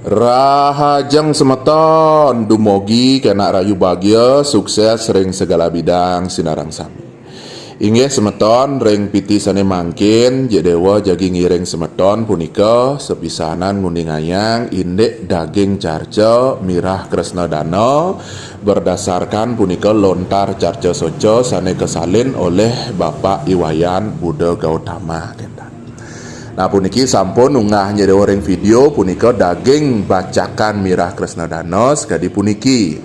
Rahajeng semeton dumogi kena rayu bahagia sukses ring segala bidang sinarang sami. Inggih semeton ring piti sane mangkin jedewa jagi ngiring semeton punika sepisanan nguningayang indek daging carca mirah Kresna Dana berdasarkan punika lontar carca soco sane kesalin oleh Bapak Iwayan Buddha Gautama. Nah puniki sampun unggah nyedewa ring video punika daging bacakan mirah Kresna Dana sekadi puniki.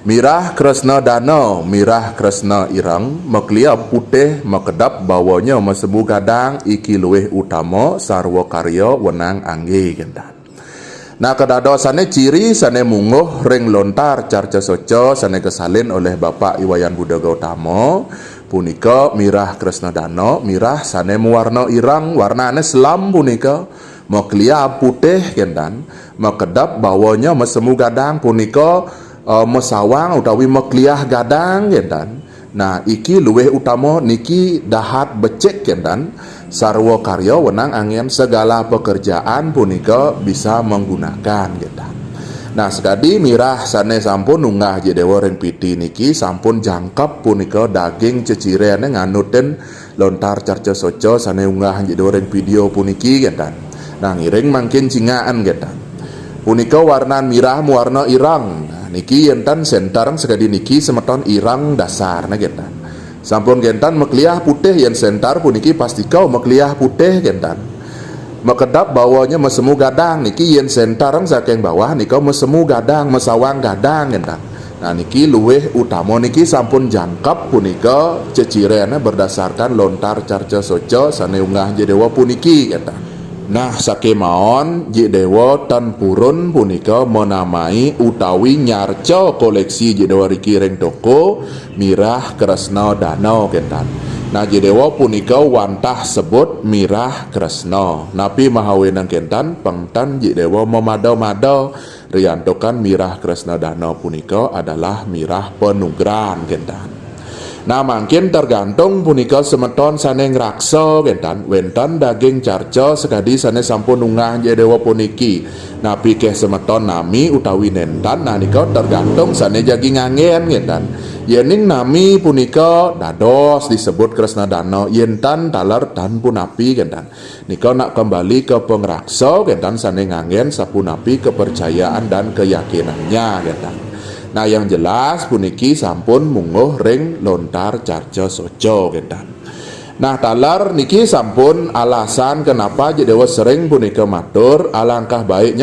Mirah Kresna Dana, mirah Kresna ireng, meklia putih mekedap bawanya mesebu gadang iki luwih utama sarwa karya wenang angge gendan. Nah kedadosane ciri sane munguh ring lontar carca soco sane kesalin oleh Bapak Iwayan Buddha Gautama punika mirah Kresna Dana, mirah sane mewarna irang, warnane selam punika meklia putih gendan, mekedap bawanya mesemu gadang punika mesawang utawi mekliah gadang gendan. Nah iki luwih utama niki dahat becek gendan sarwa karya wenang angin segala pekerjaan punika bisa menggunakan gendan. Nah sekadi mirah sane sampun unggah jedewa ring piti niki sampun jangkep punika daging cecirene nganuten lontar carca soco sane unggah jedewa ring video puniki gendan. Nah ngiring mangkin cingaan gendan. Punika warna mirah warna irang. Nah, niki yentan sentarang sekadi niki semeton irang dasar nah gendan. Sampun gentan mekliah putih yen sentar puniki pasti kau mekliah putih gendan. Mekedap bawahnya mesemu gadang niki yen sentarang saking bawah nika mesemu gadang mesawang gadang gendan. Nah niki luwih utama niki sampun jangkep punika cecirene berdasarkan lontar carca soco sane unggah jedewa puniki gendan. Nah sakemaon jedewa tan purun punika menamai utawi nyarca koleksi jedewa riki ring toko mirah Kresna Dana gendan. Nah jedewa punika wantah sebut mirah Kresna. Napi mahawenang kentan pengtan jedewa memado-mado riantokan mirah Kresna Dana punika adalah mirah penugran kentan. Nah mungkin tergantung punika semeton sane ngraksa kentan wentan daging carca sekadi sane sampun unggah jedewa puniki. Napi keh semeton nami utawi nentan nah nika tergantung sane jagi ngangen kentan. Yening nami punika dados disebut Kresna Dana yentan talar dan punapi kentan. Nika nak kembali ke pengraksa kentan sane ngangen sapunapi kepercayaan dan keyakinannya kentan. Nah yang jelas puniki sampun munguh ring lontar carca soco kentan. Nah talar niki sampun alasan kenapa jedewa sering punika matur alangkah baiknya